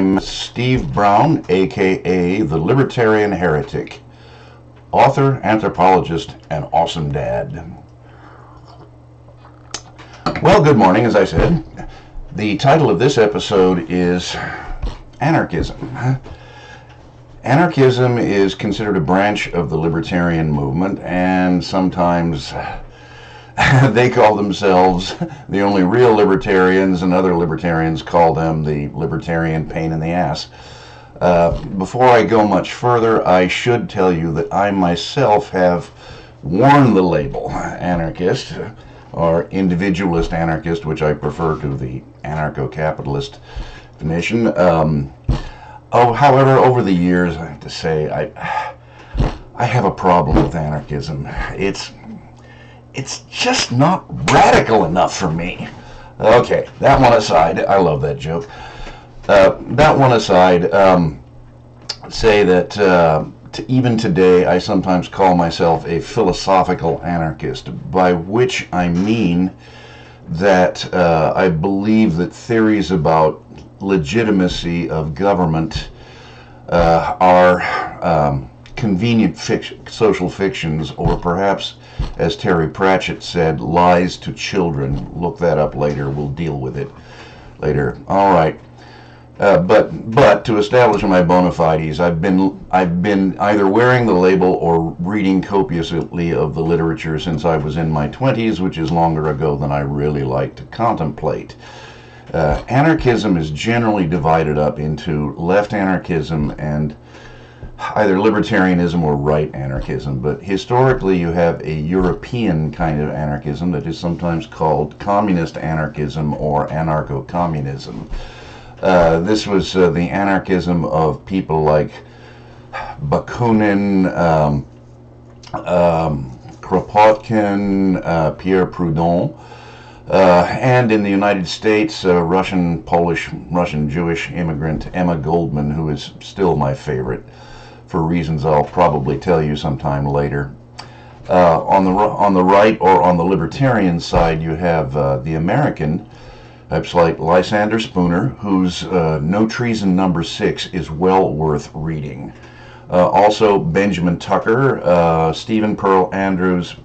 I'm Steve Brown, aka the Libertarian Heretic, author, anthropologist, and awesome dad. Well, good morning, as I said. The title of this episode is Anarchism. Anarchism is considered a branch of the libertarian movement, and sometimes they call themselves the only real libertarians, and other libertarians call them the libertarian pain in the ass. Before I go much further, I should tell you that I myself have worn the label anarchist, or individualist anarchist, which I prefer to the anarcho-capitalist definition. However, over the years, I have to say, I have a problem with anarchism. It's just not radical enough for me. Okay, that one aside, I love that joke. That one aside, say that even today I sometimes call myself a philosophical anarchist, by which I mean that I believe that theories about legitimacy of government are convenient social fictions, or perhaps, as Terry Pratchett said, lies to children. Look that up later. We'll deal with it later. All right. But to establish my bona fides, I've been either wearing the label or reading copiously of the literature since I was in my 20s, which is longer ago than I really like to contemplate. Anarchism is generally divided up into left anarchism and either libertarianism or right anarchism, but historically you have a European kind of anarchism that is sometimes called communist anarchism or anarcho-communism. This was the anarchism of people like Bakunin, Kropotkin, Pierre Proudhon, and in the United States, Russian, Polish, Russian Jewish immigrant Emma Goldman, who is still my favorite, for reasons I'll probably tell you sometime later. On the right, or on the libertarian side, you have the American types like Lysander Spooner, whose No Treason Number 6 is well worth reading. Also Benjamin Tucker, Stephen Pearl Andrews,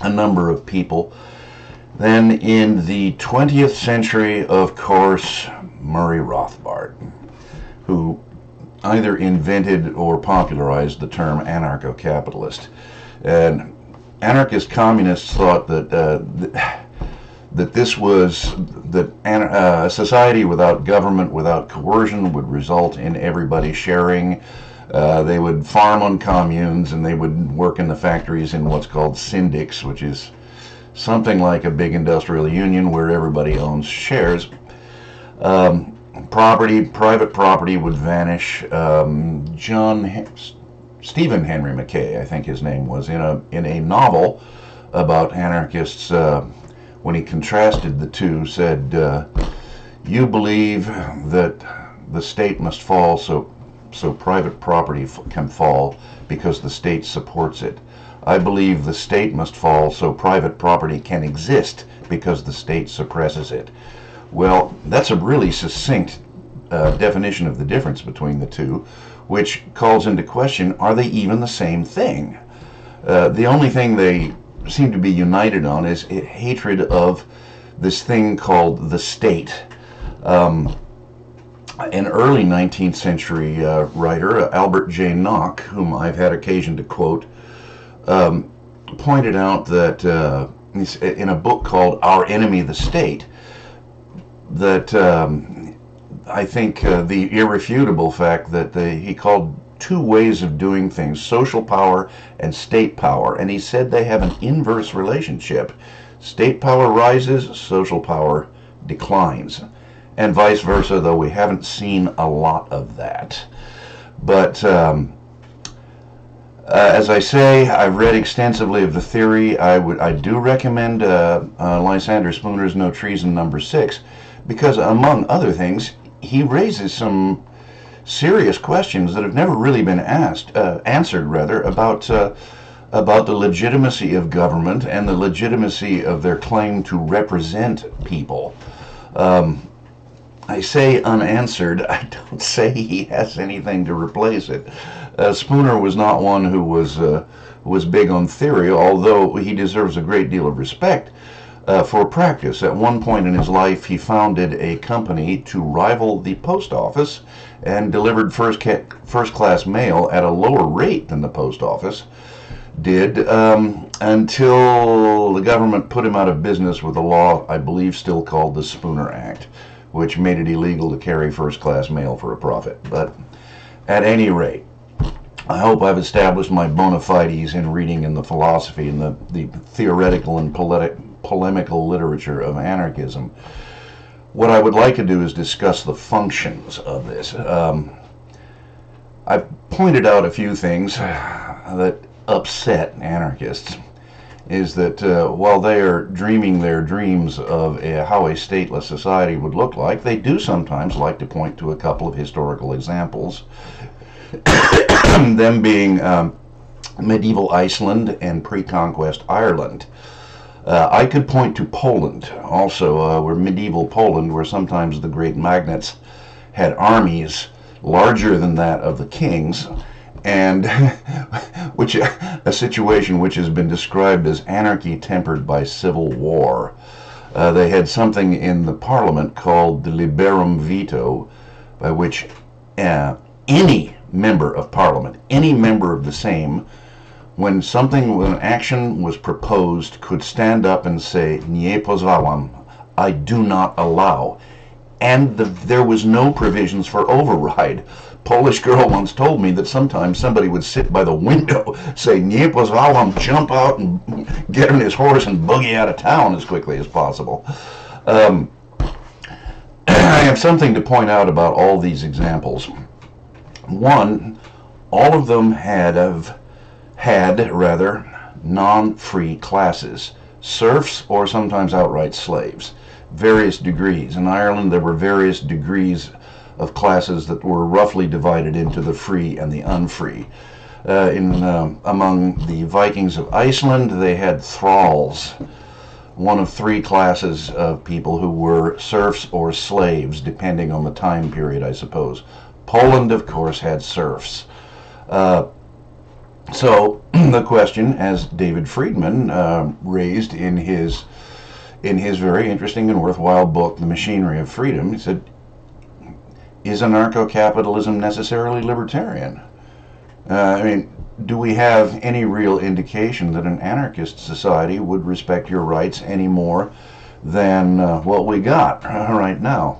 a number of people. Then in the 20th century, of course, Murray Rothbard, who either invented or popularized the term anarcho-capitalist. And anarchist communists thought that a society without government, without coercion, would result in everybody sharing. They would farm on communes, and they would work in the factories in what's called syndics, which is something like a big industrial union where everybody owns shares. Private property would vanish. Stephen Henry Mackay, I think his name was, in a novel about anarchists, when he contrasted the two, said, "You believe that the state must fall so private property can fall because the state supports it. I believe the state must fall so private property can exist because the state suppresses it." Well, that's a really succinct definition of the difference between the two, which calls into question, are they even the same thing? The only thing they seem to be united on is hatred of this thing called the state. An early 19th century writer, Albert J. Nock, whom I've had occasion to quote, pointed out that in a book called Our Enemy the State, that I think the irrefutable fact that he called two ways of doing things, social power and state power, and he said they have an inverse relationship. State power rises, social power declines, and vice versa, though we haven't seen a lot of that. But as I say, I've read extensively of the theory. I do recommend Lysander Spooner's No Treason Number 6, because among other things, he raises some serious questions that have never really been answered about the legitimacy of government and the legitimacy of their claim to represent people. I say unanswered. I don't say he has anything to replace it. Spooner was not one who was big on theory, although he deserves a great deal of respect for practice. At one point in his life, he founded a company to rival the post office and delivered first-class mail at a lower rate than the post office did, until the government put him out of business with a law, I believe, still called the Spooner Act, which made it illegal to carry first-class mail for a profit. But at any rate, I hope I've established my bona fides in reading in the philosophy and the theoretical and polemical literature of anarchism. What I would like to do is discuss the functions of this. I've pointed out a few things that upset anarchists. Is that while they are dreaming their dreams of how a stateless society would look like, they do sometimes like to point to a couple of historical examples, them being medieval Iceland and pre-conquest Ireland. I could point to Poland also, where medieval Poland, where sometimes the great magnates had armies larger than that of the kings, and which a situation which has been described as anarchy tempered by civil war. They had something in the parliament called the liberum veto, by which any member of parliament, any member of the same, when an action was proposed, could stand up and say, "Nie pozwalam," I do not allow. And there was no provisions for override. Polish girl once told me that sometimes somebody would sit by the window, say, "Nie pozwalam," jump out and get on his horse and boogie out of town as quickly as possible. I have something to point out about all these examples. One, all of them had non-free classes, serfs or sometimes outright slaves, various degrees. In Ireland, there were various degrees of classes that were roughly divided into the free and the unfree. Among the Vikings of Iceland, they had thralls, one of three classes of people who were serfs or slaves, depending on the time period, I suppose. Poland, of course, had serfs. So the question, as David Friedman raised in his very interesting and worthwhile book, The Machinery of Freedom, he said, is anarcho-capitalism necessarily libertarian? Do we have any real indication that an anarchist society would respect your rights any more than what we got right now?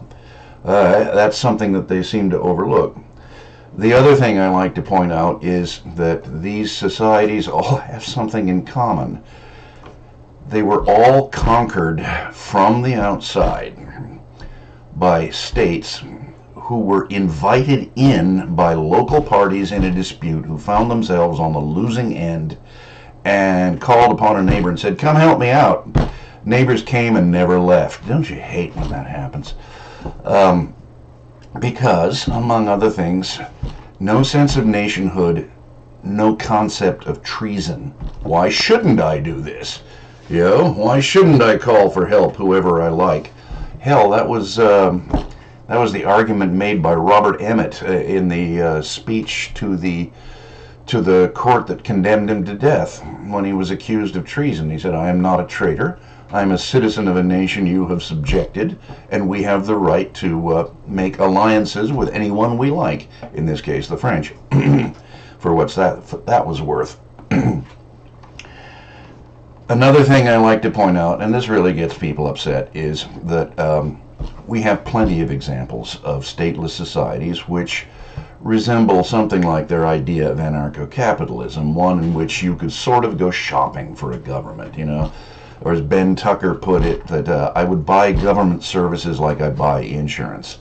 That's something that they seem to overlook. The other thing I like to point out is that these societies all have something in common. They were all conquered from the outside by states who were invited in by local parties in a dispute who found themselves on the losing end and called upon a neighbor and said, "Come help me out." Neighbors came and never left. Don't you hate when that happens? Because, among other things, no sense of nationhood, no concept of treason. Why shouldn't I do this? Why shouldn't I call for help whoever I like? Hell, that was the argument made by Robert Emmet in the speech to the court that condemned him to death when he was accused of treason. He said, "I am not a traitor. I am a citizen of a nation you have subjected, and we have the right to make alliances with anyone we like, in this case the French," for what's that was worth. Another thing I like to point out, and this really gets people upset, is that we have plenty of examples of stateless societies which resemble something like their idea of anarcho-capitalism, one in which you could sort of go shopping for a government, or as Ben Tucker put it, that I would buy government services like I buy insurance.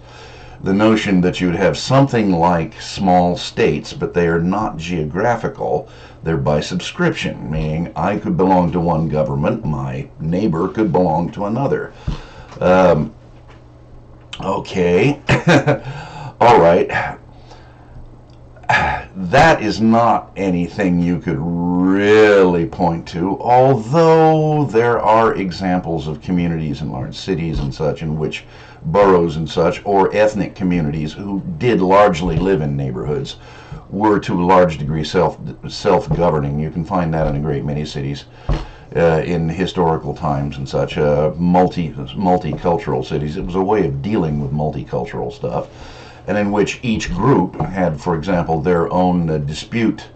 The notion that you'd have something like small states, but they are not geographical, they're by subscription, meaning I could belong to one government, my neighbor could belong to another. Okay, all right. that is not anything you could really point to, although there are examples of communities in large cities and such in which boroughs and such, or ethnic communities who did largely live in neighborhoods, were to a large degree self-governing. You can find that in a great many cities in historical times and such, multicultural cities. It was a way of dealing with multicultural stuff, and in which each group had, for example, their own dispute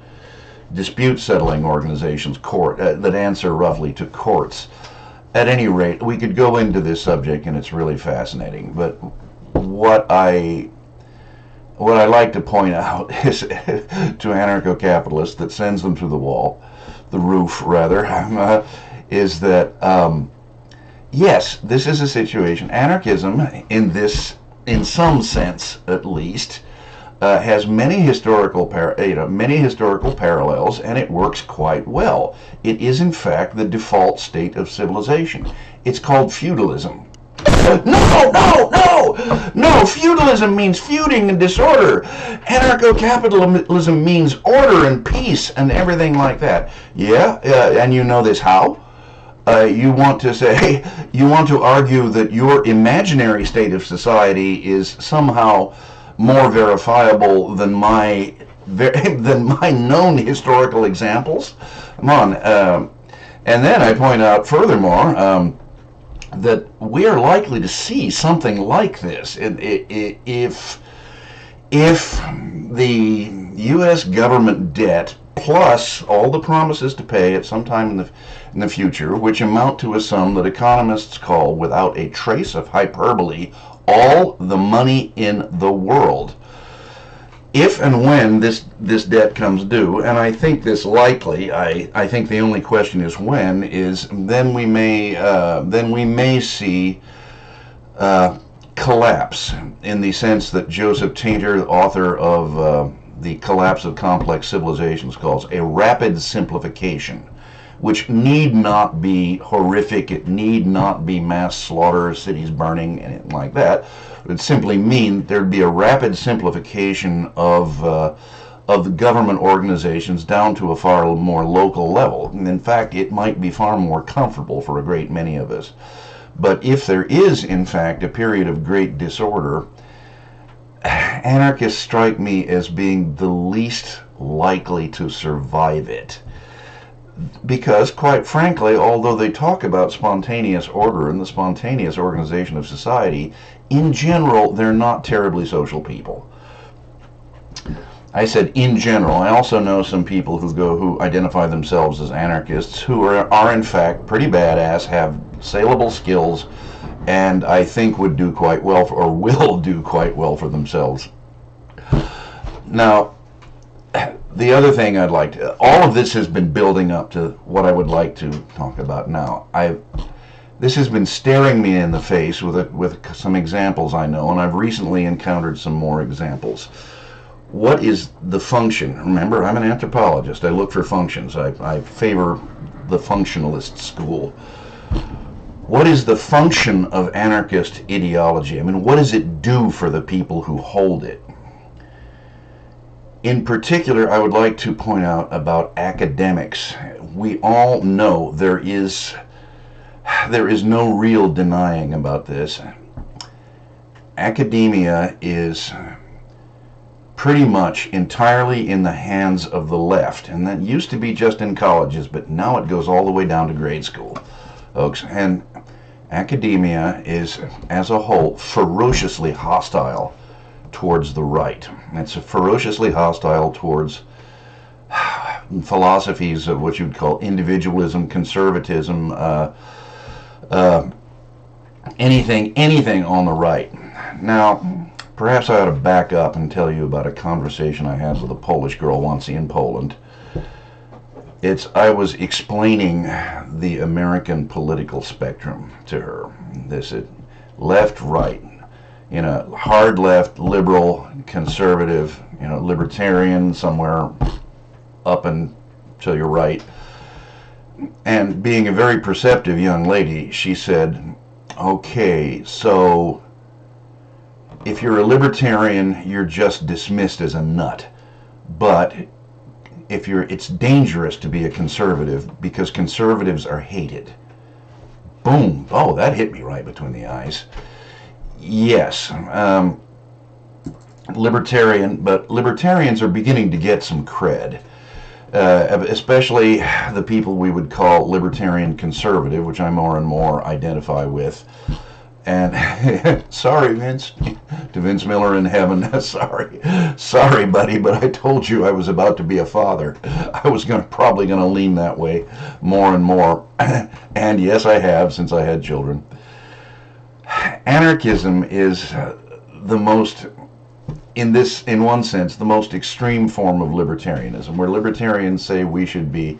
settling organizations, that answer roughly to courts. At any rate, we could go into this subject, and it's really fascinating. But what I like to point out is to anarcho-capitalists that sends them through the roof rather, is that yes, this is a situation. Anarchism, in some sense at least, has many historical parallels, and it works quite well. It is in fact the default state of civilization. It's called feudalism. No! Feudalism means feuding and disorder. Anarcho-capitalism means order and peace and everything like that. Yeah, and you know this how? You want to argue that your imaginary state of society is somehow more verifiable than my known historical examples. Come on. And then I point out furthermore that we are likely to see something like this if the U.S. government debt plus all the promises to pay at some time in the future, which amount to a sum that economists call, without a trace of hyperbole, all the money in the world. If and when this debt comes due, and I think this likely, I think the only question is when, then we may see collapse, in the sense that Joseph Tainter, the author of The Collapse of Complex Civilizations, calls a rapid simplification, which need not be horrific. It need not be mass slaughter, cities burning, anything like that. It would simply mean there'd be a rapid simplification of the government organizations down to a far more local level. And in fact, it might be far more comfortable for a great many of us. But if there is, in fact, a period of great disorder, anarchists strike me as being the least likely to survive it. Because, quite frankly, although they talk about spontaneous order and the spontaneous organization of society, in general, they're not terribly social people. I said in general. I also know some people who identify themselves as anarchists who are in fact pretty badass, have saleable skills, and I think would do quite well or will do quite well for themselves. Now, the other thing all of this has been building up to what I would like to talk about now. This has been staring me in the face with some examples I know, and I've recently encountered some more examples. What is the function? Remember, I'm an anthropologist. I look for functions. I favor the functionalist school. What is the function of anarchist ideology? I mean, what does it do for the people who hold it? In particular, I would like to point out about academics. We all know there is no real denying about this. Academia is pretty much entirely in the hands of the left, and that used to be just in colleges, but now it goes all the way down to grade school, folks. And academia is, as a whole, ferociously hostile towards the right. It's ferociously hostile towards philosophies of what you'd call individualism, conservatism, anything on the right. Now, perhaps I ought to back up and tell you about a conversation I had with a Polish girl once in Poland. I was explaining the American political spectrum to her. This is left, right, hard left, liberal, conservative, libertarian, somewhere up and to your right. And being a very perceptive young lady, she said, okay, so if you're a libertarian, you're just dismissed as a nut. But it's dangerous to be a conservative because conservatives are hated. Boom. Oh, that hit me right between the eyes. Yes. But libertarians are beginning to get some cred. Especially the people we would call libertarian conservative, which I more and more identify with. And sorry, Vince, to Vince Miller in heaven, sorry, buddy, but I told you I was about to be a father. I was probably going to lean that way more and more. And yes, I have, since I had children. Anarchism is the most, in one sense, the most extreme form of libertarianism, where libertarians say we should be,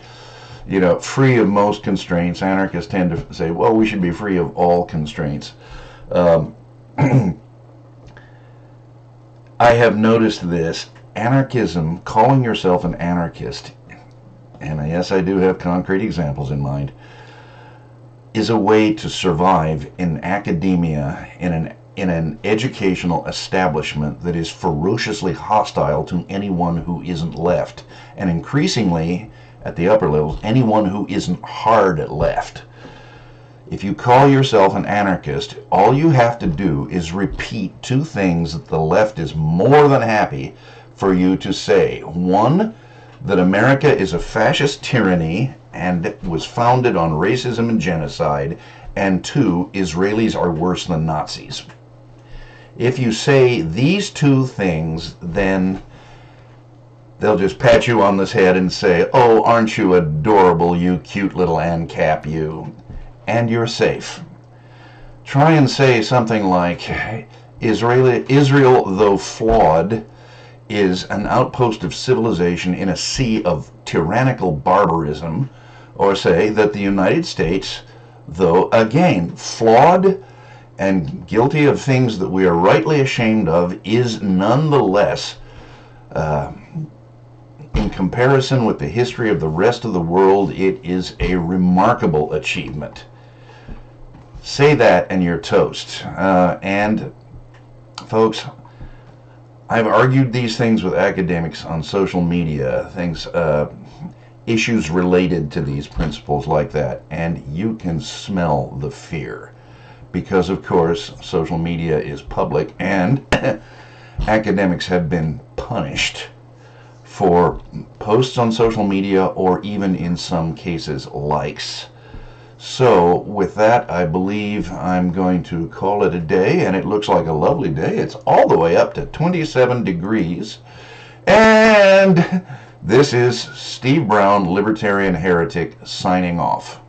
free of most constraints. Anarchists tend to say, well, we should be free of all constraints. I have noticed this. Anarchism, calling yourself an anarchist, and yes, I do have concrete examples in mind, is a way to survive in academia, in an educational establishment that is ferociously hostile to anyone who isn't left, and increasingly, at the upper levels, anyone who isn't hard left. If you call yourself an anarchist, all you have to do is repeat two things that the left is more than happy for you to say. One, that America is a fascist tyranny and was founded on racism and genocide. And two, Israelis are worse than Nazis. If you say these two things, then they'll just pat you on the head and say, oh, aren't you adorable, you cute little ANCAP, you. And you're safe. Try and say something like, Israel, though flawed, is an outpost of civilization in a sea of tyrannical barbarism, or say that the United States, though again flawed and guilty of things that we are rightly ashamed of, is nonetheless, in comparison with the history of the rest of the world, it is a remarkable achievement. Say that and you're toast. And folks, I've argued these things with academics on social media, issues related to these principles like that, and you can smell the fear. Because, of course, social media is public, and academics have been punished for posts on social media, or even in some cases, likes. So, with that, I believe I'm going to call it a day, and it looks like a lovely day. It's all the way up to 27 degrees. And this is Steve Brown, Libertarian Heretic, signing off.